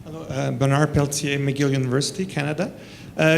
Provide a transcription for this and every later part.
Hello, Bernard Pelletier, McGill University, Canada.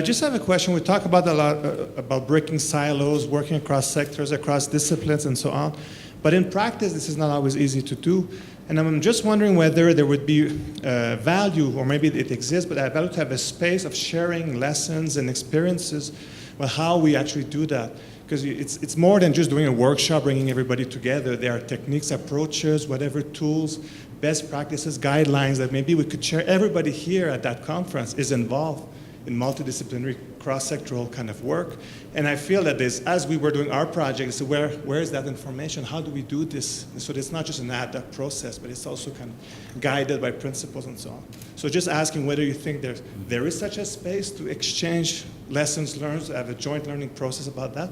Just have a question. We talk about a lot about breaking silos, working across sectors, across disciplines, and so on. But in practice, this is not always easy to do. And I'm just wondering whether there would be value, or maybe it exists, but value to have a space of sharing lessons and experiences, well, how we actually do that. Because it's more than just doing a workshop, bringing everybody together. There are techniques, approaches, whatever tools, best practices, guidelines that maybe we could share. Everybody here at that conference is involved in multidisciplinary, cross-sectoral kind of work. And I feel that as we were doing our project, so where is that information? How do we do this? So it's not just an ad hoc process, but it's also kind of guided by principles and so on. So just asking whether you think there is such a space to exchange lessons learned, have a joint learning process about that.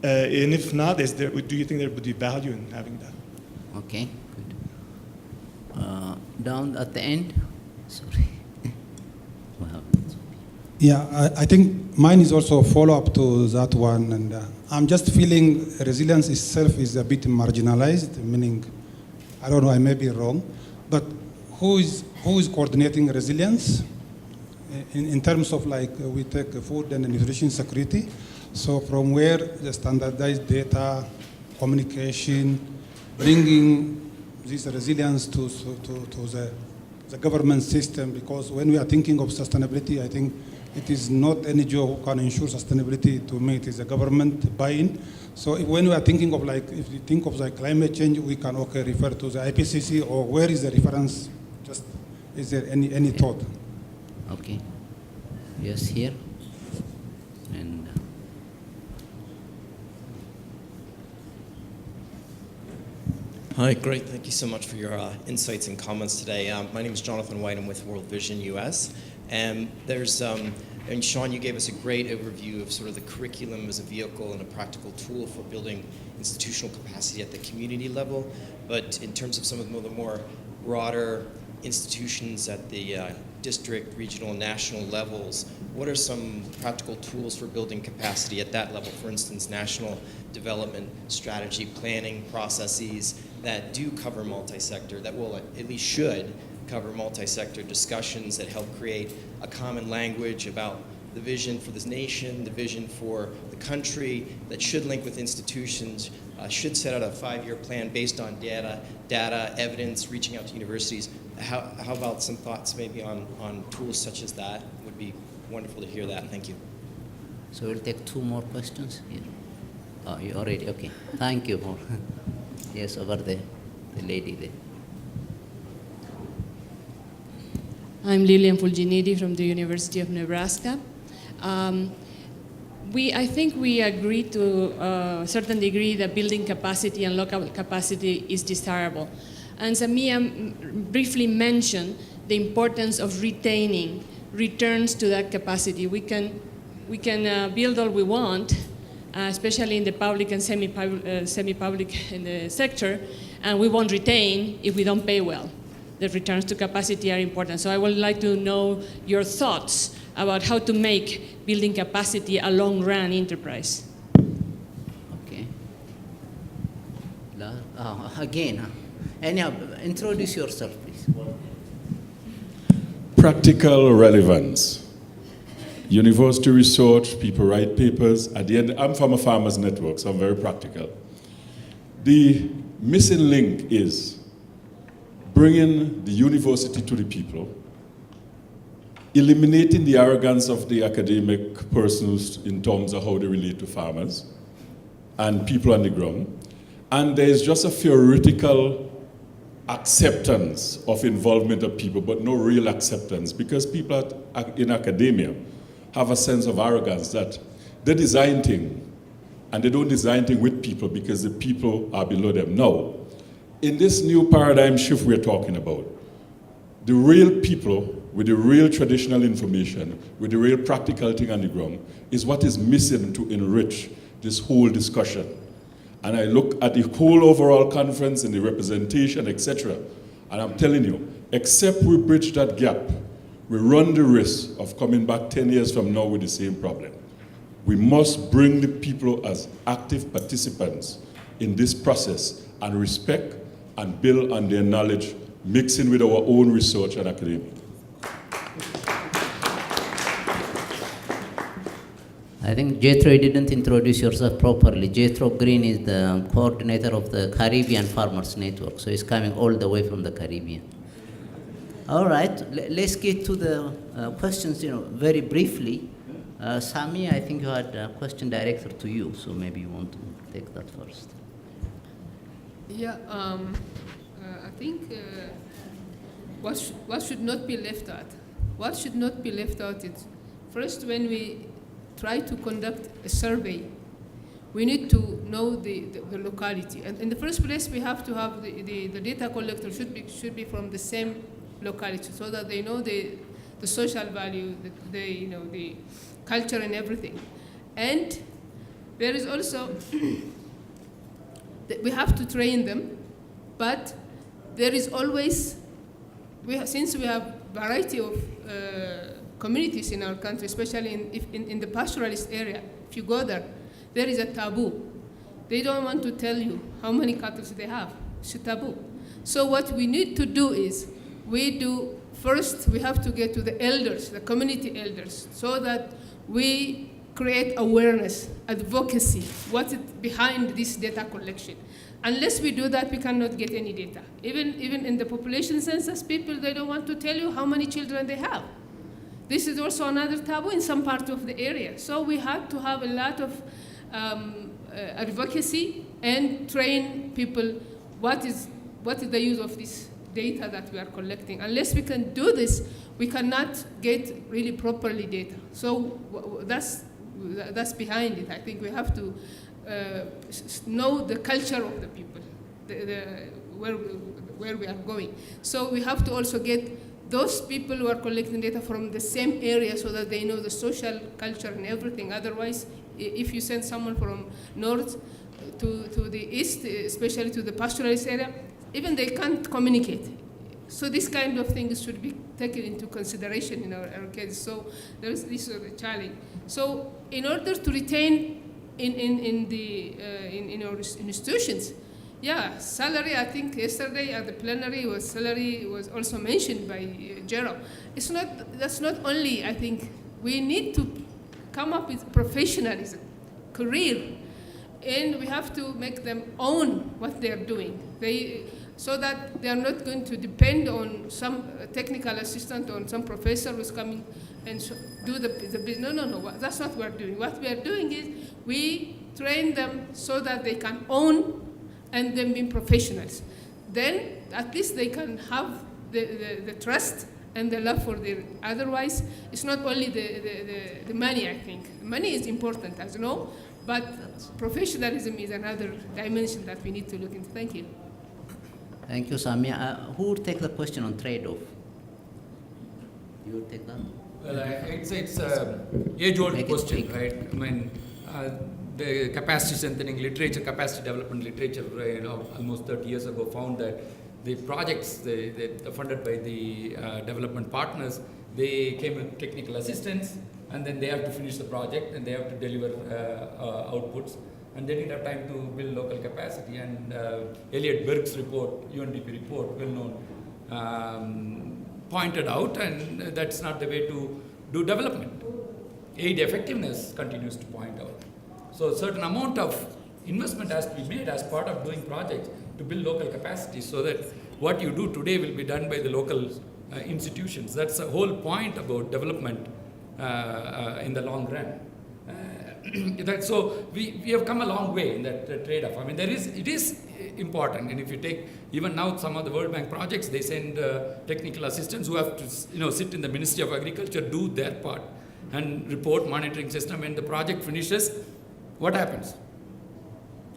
And if not, do you think there would be value in having that? Okay, good. Down at the end, sorry. Wow. Yeah, I think mine is also a follow-up to that one, and I'm just feeling resilience itself is a bit marginalized, meaning, I don't know, I may be wrong, but who is coordinating resilience in terms of, like, we take food and nutrition security, so from where the standardized data, communication, bringing this resilience to the government system, because when we are thinking of sustainability, I think it is not NGO who can ensure sustainability. To me, it is a government buy-in. So when we are thinking of, like, if we think of the climate change, we can refer to the IPCC, or where is the reference? Just, is there any thought? Okay. Yes, here. And Hi, great. Thank you so much for your insights and comments today. My name is Jonathan White. I'm with World Vision US. And and Sean, you gave us a great overview of sort of the curriculum as a vehicle and a practical tool for building institutional capacity at the community level. But in terms of some of the more broader institutions at the district, regional, and national levels, what are some practical tools for building capacity at that level? For instance, national development strategy planning processes that do cover multi-sector, that will, at least should, cover multi-sector discussions that help create a common language about the vision for this nation, the vision for the country, that should link with institutions, should set out a 5-year plan based on data, evidence, reaching out to universities. How about some thoughts maybe on tools such as that? Would be wonderful to hear that. Thank you. so we'll take 2 more questions here. Oh, you already, okay. Thank you. Yes, over there, the lady there. I'm Lilian Fulginiti from the University of Nebraska. I think we agree to a certain degree that building capacity and local capacity is desirable. And Samia briefly mentioned the importance of retaining returns to that capacity. We can build all we want, especially in the public and semi-public in the sector, and we won't retain if we don't pay well. The returns to capacity are important. So I would like to know your thoughts about how to make building capacity a long-run enterprise. Okay. Again, anyhow, introduce yourself, please. Practical relevance. University research, people write papers. At the end, I'm from a farmers network, so I'm very practical. The missing link is bringing the university to the people, eliminating the arrogance of the academic persons in terms of how they relate to farmers and people on the ground. And there's just a theoretical acceptance of involvement of people, but no real acceptance, because people in academia have a sense of arrogance that they design things, and they don't design things with people because the people are below them. No. In this new paradigm shift we're talking about, the real people with the real traditional information, with the real practical thing on the ground, is what is missing to enrich this whole discussion. And I look at the whole overall conference and the representation, etc., and I'm telling you, except we bridge that gap, we run the risk of coming back 10 years from now with the same problem. We must bring the people as active participants in this process and respect and build on their knowledge, mixing with our own research and academia. I think Jethro, you didn't introduce yourself properly. Jethro Green is the coordinator of the Caribbean Farmers Network, so he's coming all the way from the Caribbean. All right, let's get to the questions, very briefly. Sami, I think you had a question directed to you, so maybe you want to take that first. Yeah, I think what should not be left out? What should not be left out is, first, when we try to conduct a survey, we need to know the locality. And in the first place, we have to have the data collector should be from the same locality, so that they know the social value, the culture and everything. And there is also, we have to train them, but there is always, since we have variety of communities in our country, especially in the pastoralist area, if you go there is a taboo. They don't want to tell you how many cattle they have. It's a taboo. So what we need to do is, first we have to get to the elders, the community elders, so that we create awareness, advocacy, what's behind this data collection. Unless we do that, we cannot get any data. Even in the population census, people, they don't want to tell you how many children they have. This is also another taboo in some part of the area. So we have to have a lot of advocacy and train people what is the use of this data that we are collecting. Unless we can do this, we cannot get really properly data. So that's behind it. I think we have to know the culture of the people, where we are going. So we have to also get those people who are collecting data from the same area, so that they know the social culture and everything. Otherwise, if you send someone from north to the east, especially to the pastoralist area, even they can't communicate. So this kind of things should be taken into consideration in our case. So this is a challenge. So in order to retain in our institutions, salary, I think yesterday at the plenary salary was also mentioned by Jero. That's not only, I think, we need to come up with professionalism, career, and we have to make them own what they're doing. So that they are not going to depend on some technical assistant or some professor who's coming and do the business. No, that's not what we're doing. What we are doing is we train them so that they can own and then be professionals. Then at least they can have the trust and the love for their, otherwise it's not only the money, I think. Money is important, as you know, but professionalism is another dimension that we need to look into. Thank you. Thank you, Samia. Who would take the question on trade-off? You would take that? Well, it's age-old question, right? I mean, the capacity strengthening literature, capacity development literature, almost 30 years ago found that the projects they funded by the development partners, they came with technical assistance, and then they have to finish the project and they have to deliver outputs. And they didn't have time to build local capacity. And Elliot Berg's report, UNDP report, well known, pointed out, and that's not the way to do development. Aid effectiveness continues to point out. So a certain amount of investment has to be made as part of doing projects to build local capacity, so that what you do today will be done by the local institutions. That's the whole point about development in the long run. So we have come a long way in that trade-off. I mean, it is important, and if you take even now some of the World Bank projects, they send technical assistants who have to sit in the Ministry of Agriculture, do their part, and report monitoring system. When the project finishes, what happens?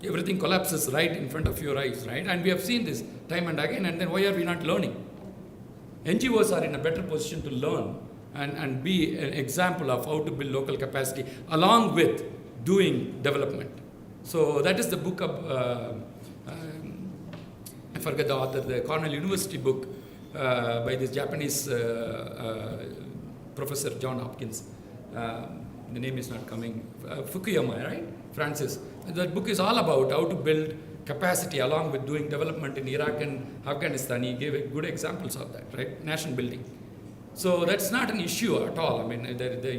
Everything collapses right in front of your eyes, right? And we have seen this time and again. And then why are we not learning? NGOs are in a better position to learn and be an example of how to build local capacity along with doing development. So that is the book of, I forget the author, the Cornell University book by this Japanese Professor John Hopkins. The name is not coming. Fukuyama, right? Francis. That book is all about how to build capacity along with doing development in Iraq and Afghanistan. He gave good examples of that, right? Nation building. So that's not an issue at all. I mean,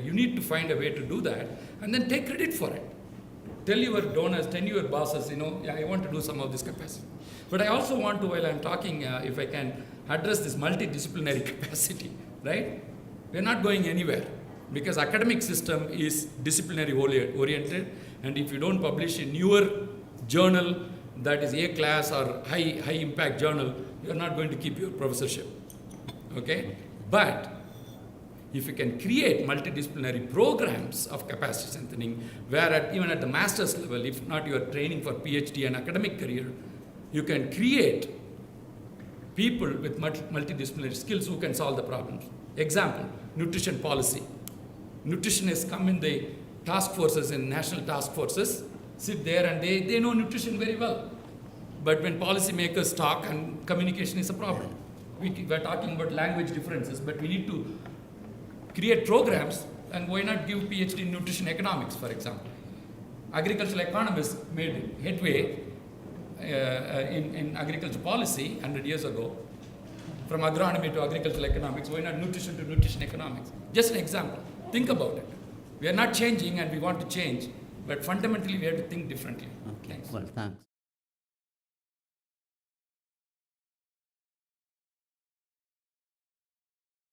you need to find a way to do that and then take credit for it. Tell your donors, tell your bosses, yeah, I want to do some of this capacity. But I also want to, while I'm talking, if I can address this multidisciplinary capacity, right? We're not going anywhere because academic system is disciplinary oriented, and if you don't publish a newer journal that is A class or high impact journal, you're not going to keep your professorship, okay? But if you can create multidisciplinary programs of capacity strengthening, where even at the master's level, if not you are training for PhD and academic career, you can create people with multidisciplinary skills who can solve the problems. Example, nutrition policy. Nutritionists come in the task forces, in national task forces, sit there and they know nutrition very well. But when policymakers talk, and communication is a problem. We're talking about language differences, but we need to create programs, and why not give PhD in nutrition economics, for example? Agricultural economists made headway in agriculture policy 100 years ago, from agronomy to agricultural economics. Why not nutrition to nutrition economics? Just an example. Think about it. We are not changing and we want to change, but fundamentally we have to think differently. Okay, well, thanks.